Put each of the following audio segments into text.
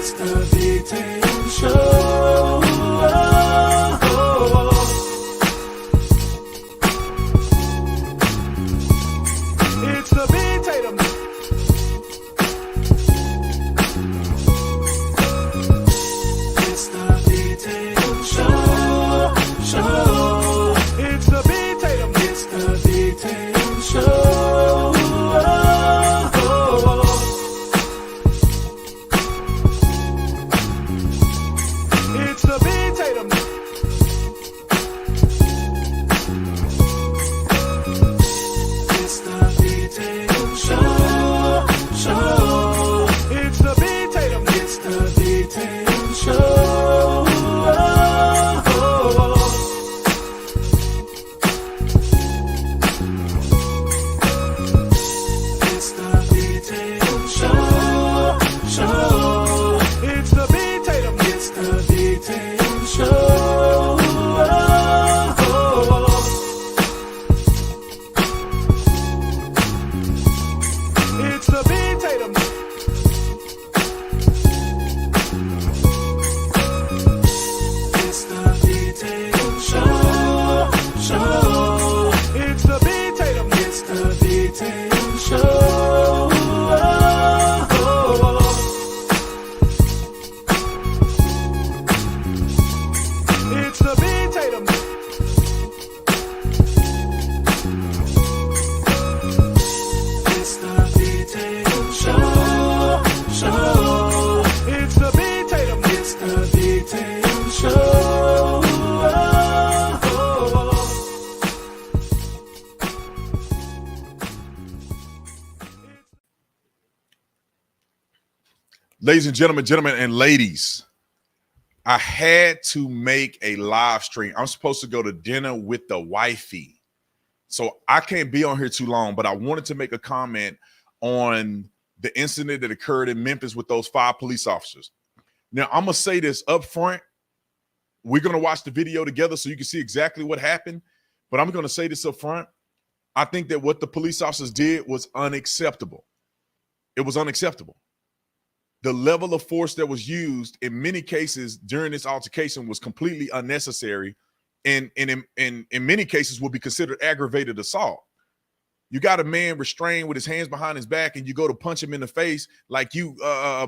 It's the B-Tatum Show. It's the B-Tatum. It's the B-Tatum Show. It's the B-Tatum. It's the B-Tatum Show. It's the B-Tatum. It's the B-Tatum Show. It's the B-Tatum. It's the B-Tatum Show. It's the B-Tatum Show. It's the B-Tatum. It's the B-Tatum Show. It's the B-Tatum. It's the B-Tatum Show. It's the B-Tatum. It's the B-Tatum Show. It's the B-Tatum. It's the B-Tatum Show. It's the B-Tatum. It's the B-Tatum Show. Ladies and gentlemen and ladies, I had to make a live stream. I'm supposed to go to dinner with the wifey, so I can't be on here too long, but I wanted to make a comment on the incident that occurred in Memphis with those 5 police officers. Now, I'm going to say this up front. We're going to watch the video together so you can see exactly what happened, but I'm going to say this up front. I think that what the police officers did was unacceptable. It was unacceptable. The level of force that was used in many cases during this altercation was completely unnecessary, and in many cases will be considered aggravated assault. You got a man restrained with his hands behind his back, and you go to punch him in the face like you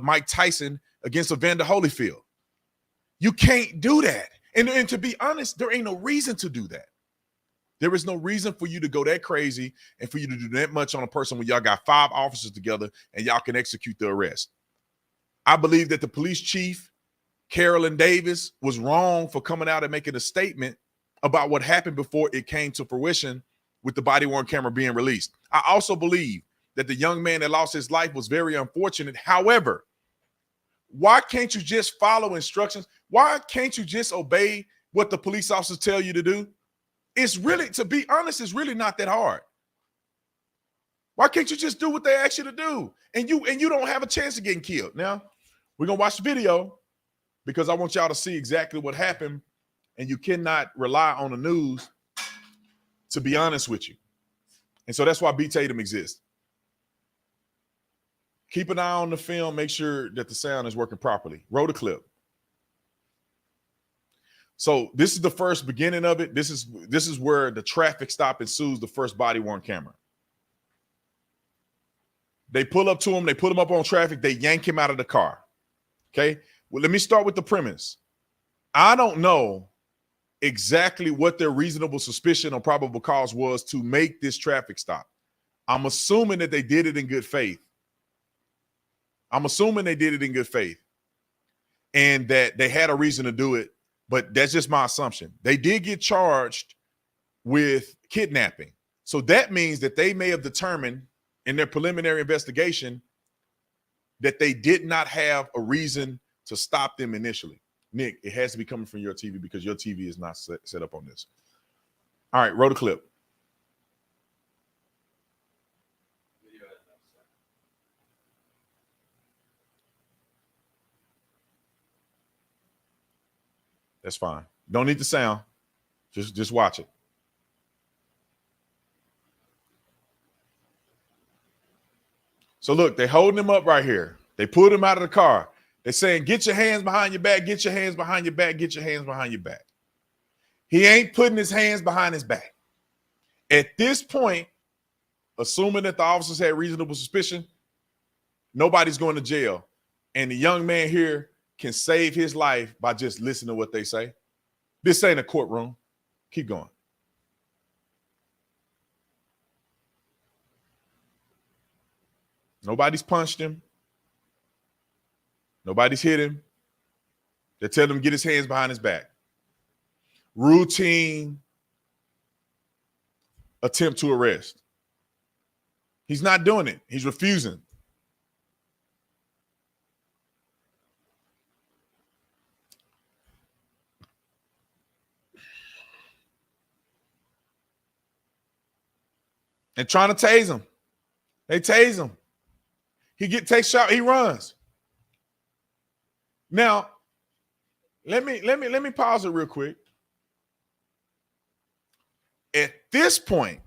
Mike Tyson against Evander Holyfield. You can't do that. And to be honest, there ain't no reason to do that. There is no reason for you to go that crazy and for you to do that much on a person when y'all got 5 officers together and y'all can execute the arrest. I believe that the police chief, Carolyn Davis, was wrong for coming out and making a statement about what happened before it came to fruition with the body-worn camera being released. I also believe that the young man that lost his life was very unfortunate. However, why can't you just follow instructions? Why can't you just obey what the police officers tell you to do? It's really, to be honest, it's really not that hard. Why can't you just do what they ask you to do? And you don't have a chance of getting killed. Now, we're going to watch the video because I want y'all to see exactly what happened, and you cannot rely on the news, to be honest with you. And so that's why B-Tatum exists. Keep an eye on the film. Make sure that the sound is working properly. Roll the clip. So this is the first beginning of it. This is where the traffic stop ensues, the first body-worn camera. They pull up to him. They put him up on traffic. They yank him out of the car. Okay. Well, let me start with the premise. I don't know exactly what their reasonable suspicion or probable cause was to make this traffic stop. I'm assuming that they did it in good faith. And that they had a reason to do it, but that's just my assumption. They did get charged with kidnapping. So that means that they may have determined in their preliminary investigation that they did not have a reason to stop them initially. Nick, it has to be coming from your TV because your TV is not set up on this. All right, roll the clip. That's fine. Don't need the sound. Just watch it. So look, they're holding him up right here. They pulled him out of the car. They're saying, get your hands behind your back, get your hands behind your back, get your hands behind your back. He ain't putting his hands behind his back. At this point, assuming that the officers had reasonable suspicion, nobody's going to jail. And the young man here can save his life by just listening to what they say. This ain't a courtroom. Keep going. Nobody's punched him. Nobody's hit him. They tell him to get his hands behind his back. Routine attempt to arrest. He's not doing it. He's refusing. And trying to tase him. They tase him. He takes shot, he runs. Now, let me pause it real quick. At this point,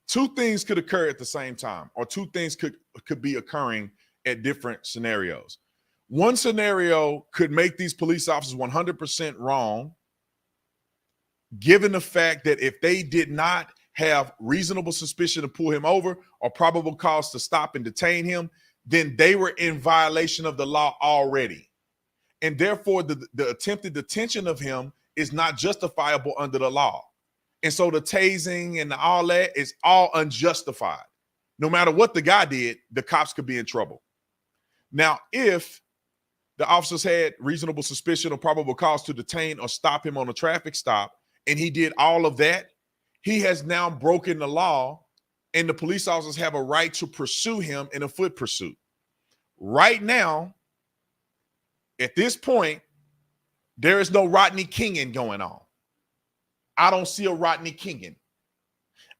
two things could occur at the same time, or two things could be occurring at different scenarios. One scenario could make these police officers 100% wrong, given the fact that if they did not have reasonable suspicion to pull him over or probable cause to stop and detain him, then they were in violation of the law already. And therefore, the attempted detention of him is not justifiable under the law. And so the tasing and all that is all unjustified. No matter what the guy did, the cops could be in trouble. Now, if the officers had reasonable suspicion or probable cause to detain or stop him on a traffic stop, and he did all of that, he has now broken the law, and the police officers have a right to pursue him in a foot pursuit. Right now, at this point, there is no Rodney Kinging going on. I don't see a Rodney Kinging.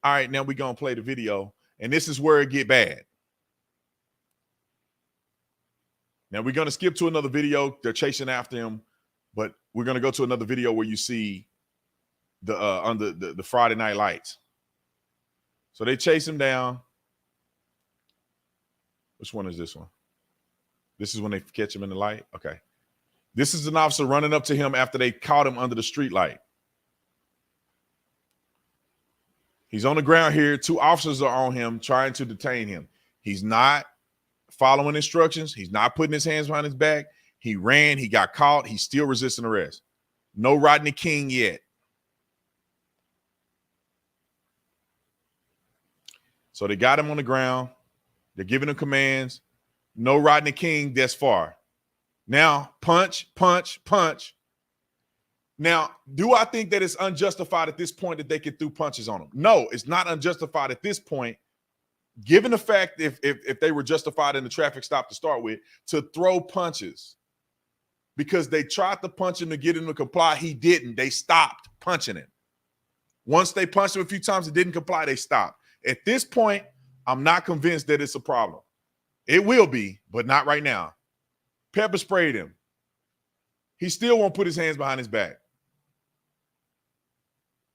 All right, now we're going to play the video, and this is where it get bad. Now we're going to skip to another video. They're chasing after him, but we're going to go to another video where you see the under the Friday Night Lights. So they chase him down. Which one is this one? This is when they catch him in the light. Okay. This is an officer running up to him after they caught him under the street light. He's on the ground here. Two officers are on him trying to detain him. He's not following instructions. He's not putting his hands behind his back. He ran. He got caught. He's still resisting arrest. No Rodney King yet. So they got him on the ground. They're giving him commands. No Rodney King thus far. Now, punch, punch, punch. Now, do I think that it's unjustified at this point that they could throw punches on him? No, it's not unjustified at this point, given the fact if they were justified in the traffic stop to start with, to throw punches. Because they tried to punch him to get him to comply. He didn't. They stopped punching him. Once they punched him a few times, it didn't comply, they stopped. At this point, I'm not convinced that it's a problem. It will be, but not right now. Pepper sprayed him. He still won't put his hands behind his back.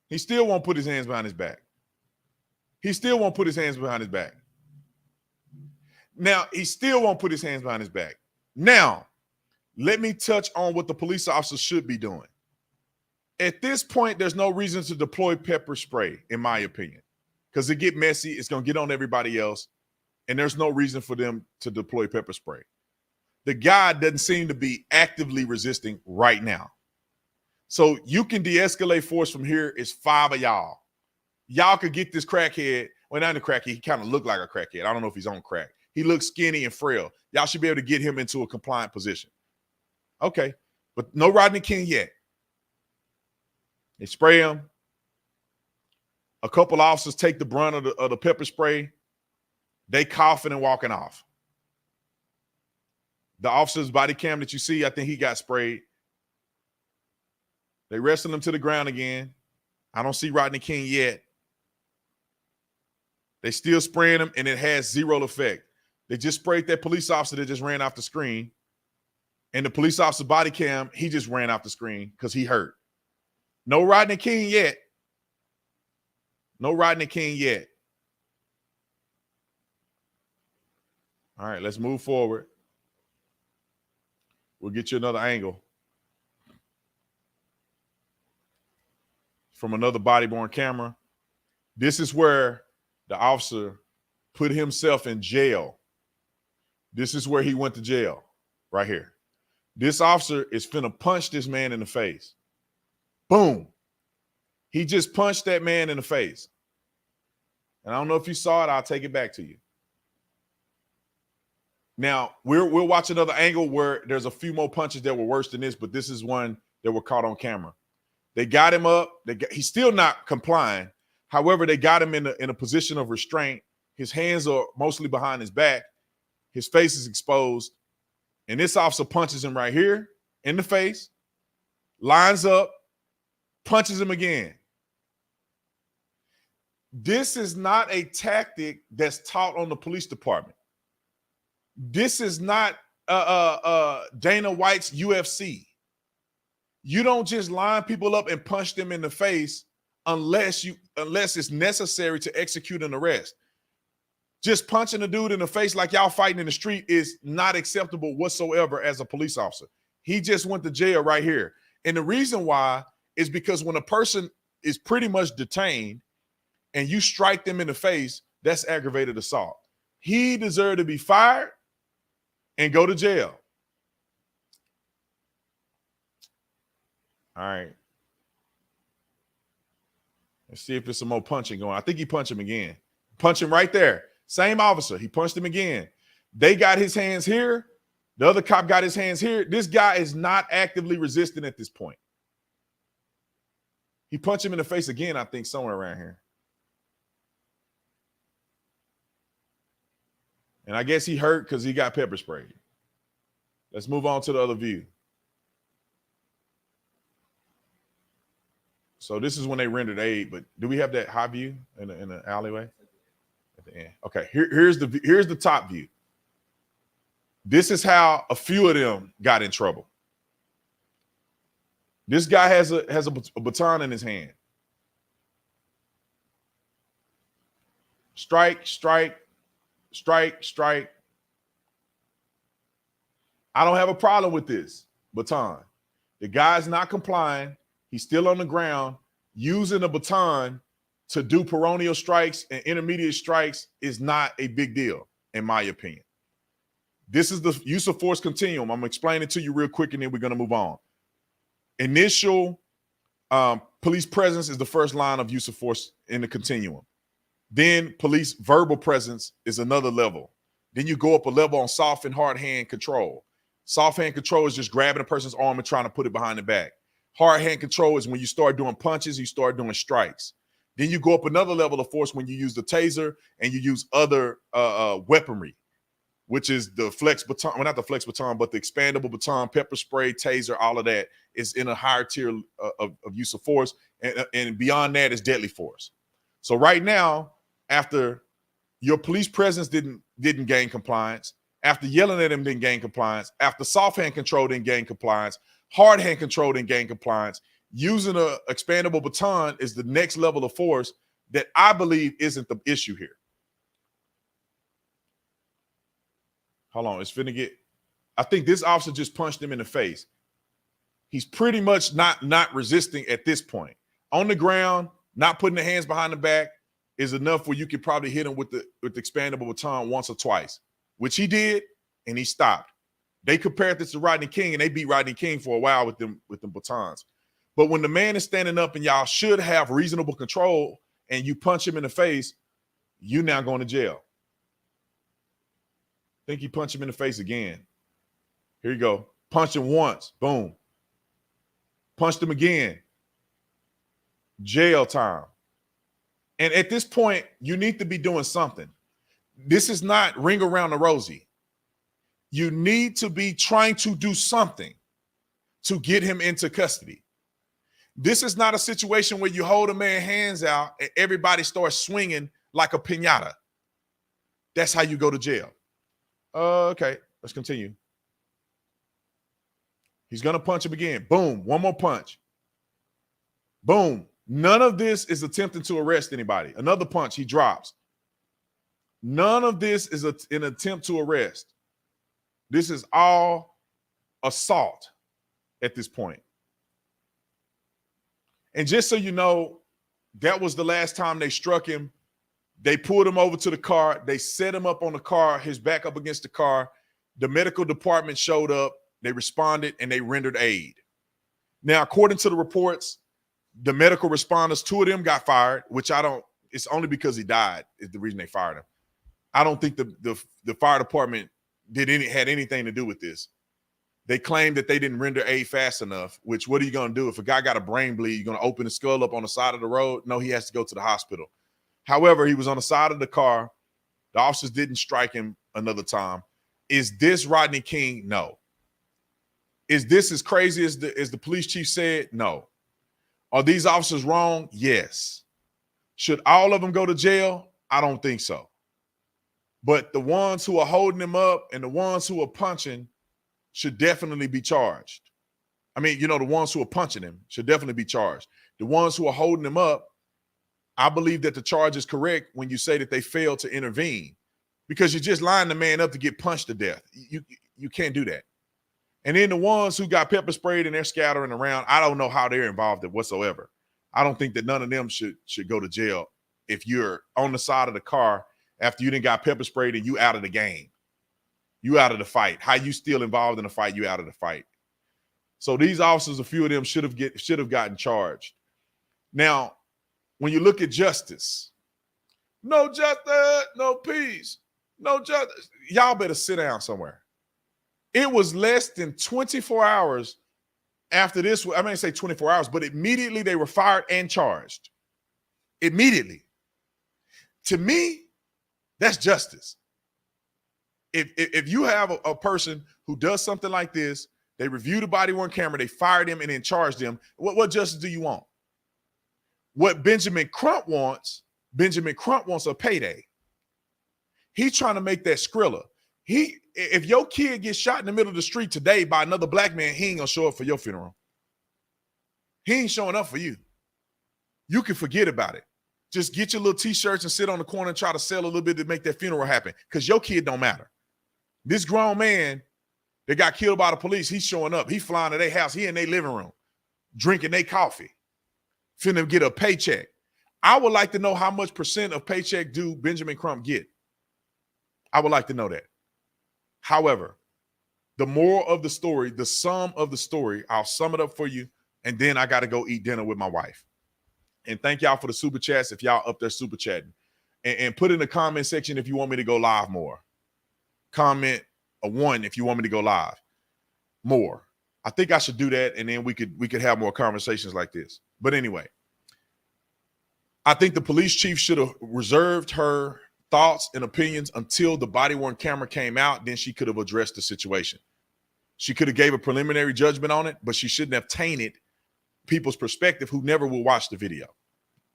He still won't put his hands behind his back. He still won't put his hands behind his back. Now, he still won't put his hands behind his back. Now, let me touch on what the police officers should be doing. At this point, there's no reason to deploy pepper spray, in my opinion, because it get messy. It's going to get on everybody else, and there's no reason for them to deploy pepper spray. The guy doesn't seem to be actively resisting right now. So you can de-escalate force from here. It's 5 of y'all. Y'all could get this crackhead. Well, not a crackhead. He kind of looked like a crackhead. I don't know if he's on crack. He looks skinny and frail. Y'all should be able to get him into a compliant position. Okay, but no Rodney King yet. They spray him. A couple officers take the brunt of the pepper spray. They coughing and walking off. The officer's body cam that you see, I think he got sprayed. They wrestle him to the ground again. I don't see Rodney King yet. They still spraying him, and it has zero effect. They just sprayed that police officer that just ran off the screen. And the police officer body cam, he just ran off the screen because he hurt. No Rodney King yet. No Rodney King yet. All right, let's move forward. We'll get you another angle from another body-worn camera. This is where the officer put himself in jail. This is where he went to jail, right here. This officer is finna punch this man in the face. Boom. He just punched that man in the face. And I don't know if you saw it. I'll take it back to you. Now, we'll watch another angle where there's a few more punches that were worse than this, but this is one that were caught on camera. They got him up. He's still not complying. However, they got him in a position of restraint. His hands are mostly behind his back. His face is exposed. And this officer punches him right here in the face, lines up, punches him again. This is not a tactic that's taught on the police department. This is not Dana White's UFC. You don't just line people up and punch them in the face unless it's necessary to execute an arrest. Just punching a dude in the face like y'all fighting in the street is not acceptable whatsoever as a police officer. He just went to jail right here. And the reason why is because when a person is pretty much detained and you strike them in the face, that's aggravated assault. He deserved to be fired and go to jail. All right. Let's see if there's some more punching going. I think he punched him again. Punch him right there. Same officer. He punched him again. They got his hands here. The other cop got his hands here. This guy is not actively resisting at this point. He punched him in the face again, I think, somewhere around here. And I guess he hurt because he got pepper sprayed. Let's move on to the other view. So this is when they rendered aid, but do we have that high view in the alleyway at the end? Okay, here's the top view. This is how a few of them got in trouble. This guy has a baton in his hand. Strike, strike, strike, strike. I don't have a problem with this baton. The guy's not complying. He's still on the ground. Using a baton to do peroneal strikes and intermediate strikes is not a big deal, in my opinion. This is the use of force continuum. I'm explaining it to you real quick, and then we're going to move on. Initial police presence is the first line of use of force in the continuum. Then police verbal presence is another level. Then you go up a level on soft and hard hand control. Soft hand control is just grabbing a person's arm and trying to put it behind the back. Hard hand control is when you start doing punches, you start doing strikes. Then you go up another level of force when you use the taser and you use other weaponry, which is the flex baton, well, not the flex baton, but the expandable baton, pepper spray, taser, all of that is in a higher tier of use of force. And beyond that is deadly force. So right now, after your police presence didn't gain compliance, after yelling at him didn't gain compliance, after soft hand control didn't gain compliance, hard hand control didn't gain compliance, using an expandable baton is the next level of force that I believe isn't the issue here. Hold on, it's finna get. I think this officer just punched him in the face. He's pretty much not resisting at this point. On the ground, not putting the hands behind the back is enough where you could probably hit him with the expandable baton once or twice, which he did, and he stopped. They compared this to Rodney King, and they beat Rodney King for a while with them batons. But when the man is standing up and y'all should have reasonable control and you punch him in the face, you now going to jail. I think he punched him in the face again. Here you go. Punch him once. Boom. Punched him again. Jail time. And at this point, you need to be doing something. This is not ring around the rosy. You need to be trying to do something to get him into custody. This is not a situation where you hold a man's hands out and everybody starts swinging like a piñata. That's how you go to jail. Okay, let's continue. He's going to punch him again. Boom, one more punch. Boom. None of this is attempting to arrest anybody. Another punch, he drops. None of this is an attempt to arrest. This is all assault at this point. And just so you know, that was the last time they struck him. They pulled him over to the car. They set him up on the car, his back up against the car. The medical department showed up. They responded and they rendered aid. Now, according to the reports, the medical responders, 2 of them got fired, which it's only because he died is the reason they fired him. I don't think the fire department had anything to do with this. They claimed that they didn't render aid fast enough, which what are you going to do? If a guy got a brain bleed, you're going to open his skull up on the side of the road? No, he has to go to the hospital. However, he was on the side of the car. The officers didn't strike him another time. Is this Rodney King? No. Is this as crazy as the police chief said? No. Are these officers wrong? Yes. Should all of them go to jail? I don't think so. But the ones who are holding him up and the ones who are punching should definitely be charged. I mean, the ones who are punching him should definitely be charged. The ones who are holding him up, I believe that the charge is correct when you say that they failed to intervene, because you're just lining the man up to get punched to death. You can't do that. And then the ones who got pepper sprayed and they're scattering around, I don't know how they're involved in whatsoever. I don't think that none of them should go to jail if you're on the side of the car after you done got pepper sprayed and you out of the game. You out of the fight. How you still involved in the fight, you out of the fight. So these officers, a few of them should have gotten charged. Now, when you look at justice, no justice, no peace, no justice. Y'all better sit down somewhere. It was less than 24 hours after this. I mean, say 24 hours, but immediately they were fired and charged. Immediately. To me, that's justice. If you have a person who does something like this, they review the body-worn camera, they fired him and then charged him, what justice do you want? What Benjamin Crump wants a payday. He's trying to make that Skrilla. If your kid gets shot in the middle of the street today by another black man, he ain't gonna show up for your funeral. He ain't showing up for you. You can forget about it. Just get your little t-shirts and sit on the corner and try to sell a little bit to make that funeral happen, because your kid don't matter. This grown man that got killed by the police, he's showing up. He's flying to their house. He in their living room, drinking their coffee, finna get a paycheck. I would like to know how much % of paycheck do Benjamin Crump get. I would like to know that. However, the moral of the story, the sum of the story, I'll sum it up for you, and then I got to go eat dinner with my wife. And thank y'all for the super chats if y'all up there super chatting. And put in the comment section if you want me to go live more. Comment a 1 if you want me to go live more. I think I should do that, and then we could have more conversations like this. But anyway, I think the police chief should have reserved her thoughts and opinions until the body-worn camera came out. Then she could have addressed the situation. She could have gave a preliminary judgment on it, but she shouldn't have tainted people's perspective who never will watch the video.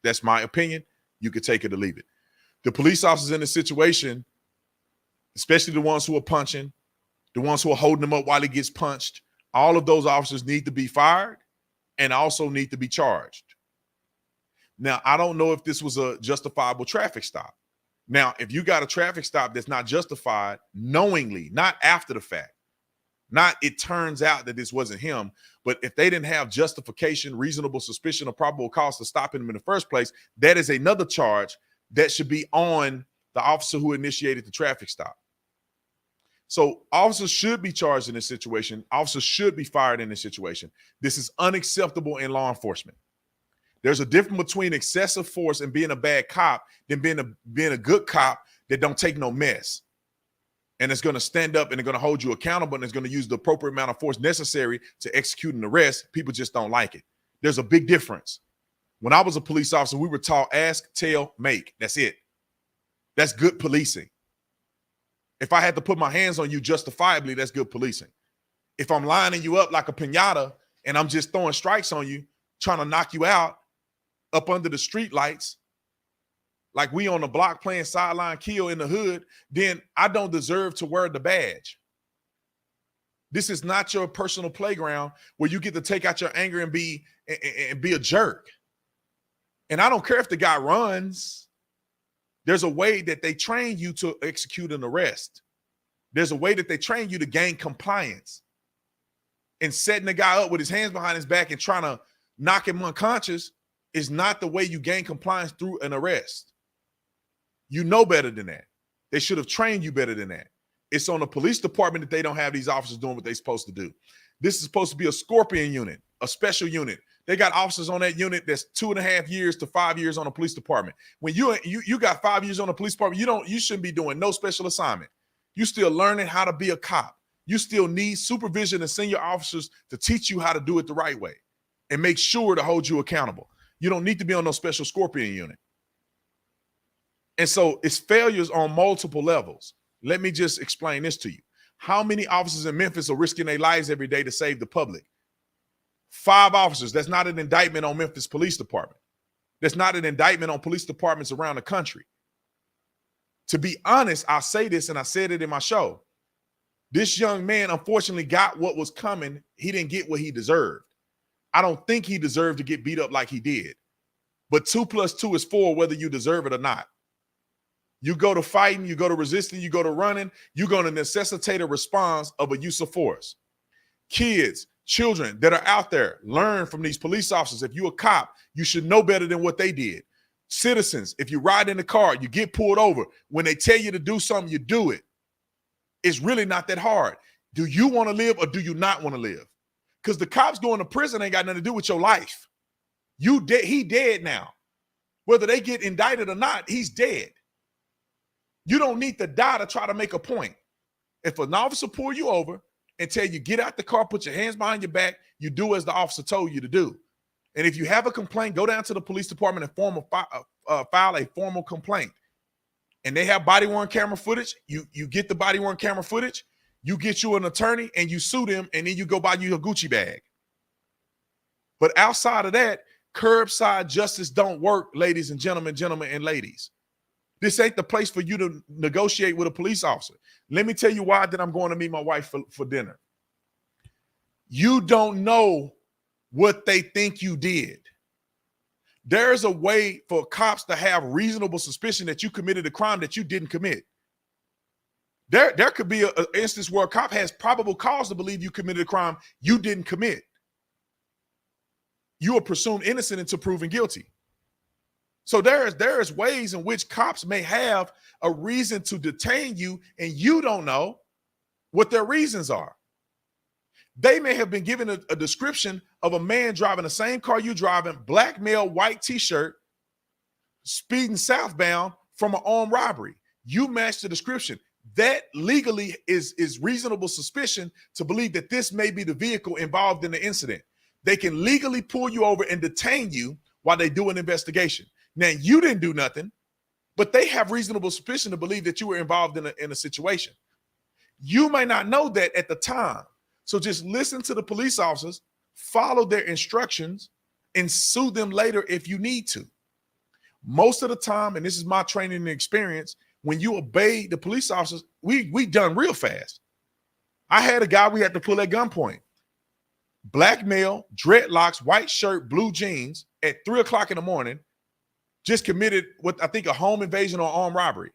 That's my opinion. You could take it or leave it. The police officers in the situation, especially the ones who are punching, the ones who are holding him up while he gets punched, all of those officers need to be fired and also need to be charged. Now, I don't know if this was a justifiable traffic stop. Now, if you got a traffic stop that's not justified knowingly, not after the fact, not it turns out that this wasn't him, but if they didn't have justification, reasonable suspicion, or probable cause to stop him in the first place, that is another charge that should be on the officer who initiated the traffic stop. So officers should be charged in this situation. Officers should be fired in this situation. This is unacceptable in law enforcement. There's a difference between excessive force and being a bad cop than being a good cop that don't take no mess. And it's going to stand up and they're going to hold you accountable and it's going to use the appropriate amount of force necessary to execute an arrest. People just don't like it. There's a big difference. When I was a police officer, we were taught ask, tell, make. That's it. That's good policing. If I had to put my hands on you justifiably, that's good policing. If I'm lining you up like a piñata and I'm just throwing strikes on you, trying to knock you out up under the street lights, like we on the block playing sideline kill in the hood, then I don't deserve to wear the badge. This is not your personal playground where you get to take out your anger and be a jerk. And I don't care if the guy runs. There's a way that they train you to execute an arrest. There's a way that they train you to gain compliance. and setting the guy up with his hands behind his back and trying to knock him unconscious is not the way you gain compliance through an arrest. You know better than that. They should have trained you better than that. It's on the police department that they don't have these officers doing what they're supposed to do. This is supposed to be a scorpion unit, a special unit. They got officers on that unit that's 2.5 years to 5 years on the police department. When you got 5 years on the police department, you shouldn't be doing no special assignment. You still learning how to be a cop. You still need supervision and senior officers to teach you how to do it the right way and make sure to hold you accountable. You don't need to be on no special scorpion unit. And so it's failures on multiple levels. Let me just explain this to you. How many officers in Memphis are risking their lives every day to save the public? 5 officers. That's not an indictment on Memphis Police Department. That's not an indictment on police departments around the country. To be honest, I'll say this, and I said it in my show. This young man, unfortunately, got what was coming. He didn't get what he deserved. I don't think he deserved to get beat up like he did. But 2 + 2 is 4, whether you deserve it or not. You go to fighting, you go to resisting, you go to running, you're going to necessitate a response of a use of force. Kids, children that are out there, learn from these police officers. If you're a cop, you should know better than what they did. Citizens, if you ride in the car, you get pulled over. When they tell you to do something, you do it. It's really not that hard. Do you want to live or do you not want to live? Because the cops going to prison ain't got nothing to do with your life. He dead now. Whether they get indicted or not, he's dead. You don't need to die to try to make a point. If an officer pull you over and tell you, get out the car, put your hands behind your back, you do as the officer told you to do. And if you have a complaint, go down to the police department and file a formal complaint. And they have body-worn camera footage. You get the body-worn camera footage. You get you an attorney and you sue them, and then you go buy you a Gucci bag. But outside of that, curbside justice don't work, ladies and gentlemen and ladies. This ain't the place for you to negotiate with a police officer. Let me tell you why that I'm going to meet my wife for dinner. You don't know what they think you did. There's a way for cops to have reasonable suspicion that you committed a crime that you didn't commit. There could be an instance where a cop has probable cause to believe you committed a crime you didn't commit. You are presumed innocent until proven guilty. So there's ways in which cops may have a reason to detain you, and you don't know what their reasons are. They may have been given a description of a man driving the same car you driving, black male, white t-shirt, speeding southbound from an armed robbery. You match the description. That legally is reasonable suspicion to believe that this may be the vehicle involved in the incident. They can legally pull you over and detain you while they do an investigation. Now, you didn't do nothing, but they have reasonable suspicion to believe that you were involved in a situation. You may not know that at the time. So just listen to the police officers, follow their instructions, and sue them later if you need to. Most of the time, and this is my training and experience, when you obey the police officers, we done real fast. I had a guy we had to pull at gunpoint. Black male, dreadlocks, white shirt, blue jeans at 3 o'clock in the morning, just committed what I think a home invasion or armed robbery.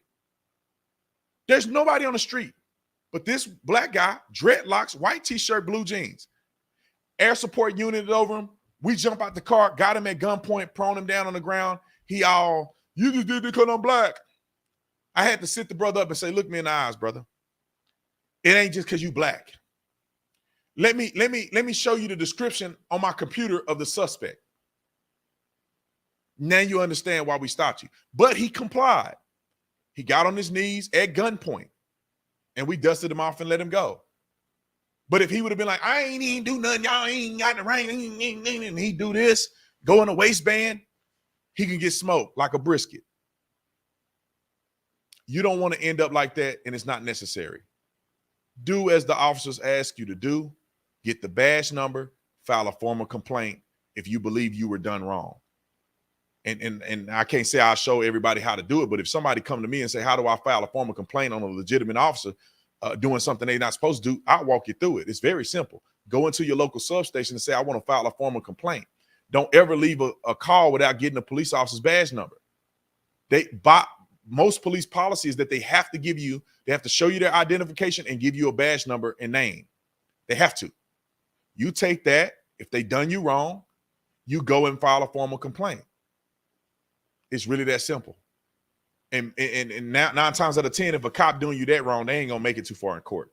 There's nobody on the street, but this black guy, dreadlocks, white t-shirt, blue jeans. Air support unit over him. We jump out the car, got him at gunpoint, prone him down on the ground. You just did it because I'm black. I had to sit the brother up and say, look me in the eyes, brother. It ain't just because you black. Let me show you the description on my computer of the suspect. Now you understand why we stopped you. But he complied. He got on his knees at gunpoint, and we dusted him off and let him go. But if he would have been like, I ain't even do nothing, y'all ain't got the rain, and he do this, go in a waistband, he can get smoked like a brisket. You don't want to end up like that, and it's not necessary. Do as the officers ask you to do. Get the badge number, file a formal complaint if you believe you were done wrong. And I can't say I'll show everybody how to do it, but if somebody come to me and say, how do I file a formal complaint on a legitimate officer doing something they're not supposed to do, I'll walk you through it. It's very simple. Go into your local substation and say, I want to file a formal complaint. Don't ever leave a call without getting a police officer's badge number. Most police policies that they have to show you their identification and give you a badge number and name. They have to. You take that. If they done you wrong, you go and file a formal complaint. It's really that simple. And now 9 times out of 10, if a cop doing you that wrong, they ain't gonna make it too far in court.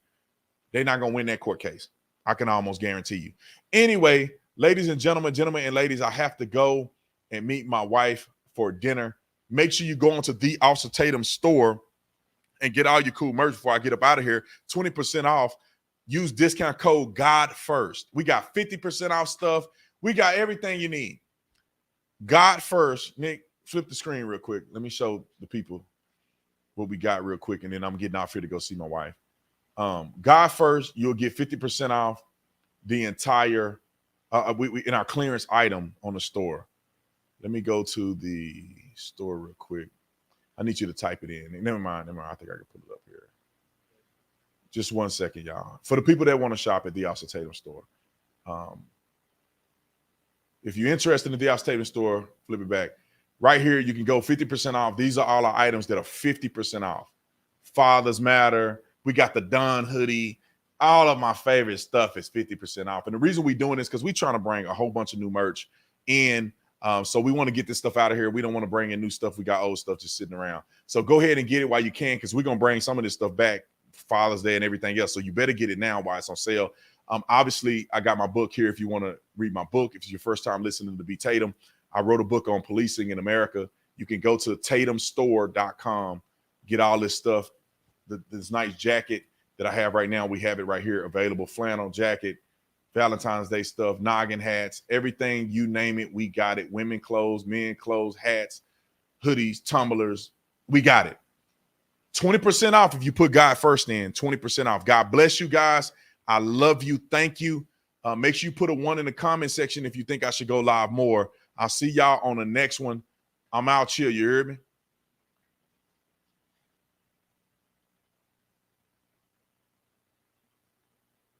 They're not gonna win that court case. I can almost guarantee you. Anyway, ladies and gentlemen and ladies, I have to go and meet my wife for dinner. Make sure you go onto the Officer Tatum store and get all your cool merch before I get up out of here. 20% off. Use discount code GOD1ST. We got 50% off stuff. We got everything you need. GOD1ST. Nick, flip the screen real quick. Let me show the people what we got real quick, and then I'm getting off here to go see my wife. GOD1ST, you'll get 50% off the entire we in our clearance item on the store. Let me go to the store real quick. I need you to type it in. Never mind. I think I can put it up here. Just 1 second, y'all. For the people that want to shop at the Officer Tatum store, if you're interested in the Officer Tatum store, flip it back. Right here, you can go 50% off. These are all our items that are 50% off. Fathers Matter. We got the Don hoodie. All of my favorite stuff is 50% off. And the reason we're doing this because we're trying to bring a whole bunch of new merch in. So we want to get this stuff out of here. We don't want to bring in new stuff. We got old stuff just sitting around. So go ahead and get it while you can, because we're going to bring some of this stuff back Father's Day and everything else. So you better get it now while it's on sale. Obviously, I got my book here if you want to read my book. If it's your first time listening to B. Tatum, I wrote a book on policing in America. You can go to tatumstore.com, get all this stuff. This nice jacket that I have right now, we have it right here available. Flannel jacket, Valentine's Day stuff, noggin hats, everything, you name it, we got it. Women clothes, men clothes, hats, hoodies, tumblers, we got it. 20% off if you put God first in, 20% off. God bless you guys. I love you. Thank you. Make sure you put a 1 in the comment section if you think I should go live more. I'll see y'all on the next one. I'm out here. You hear me?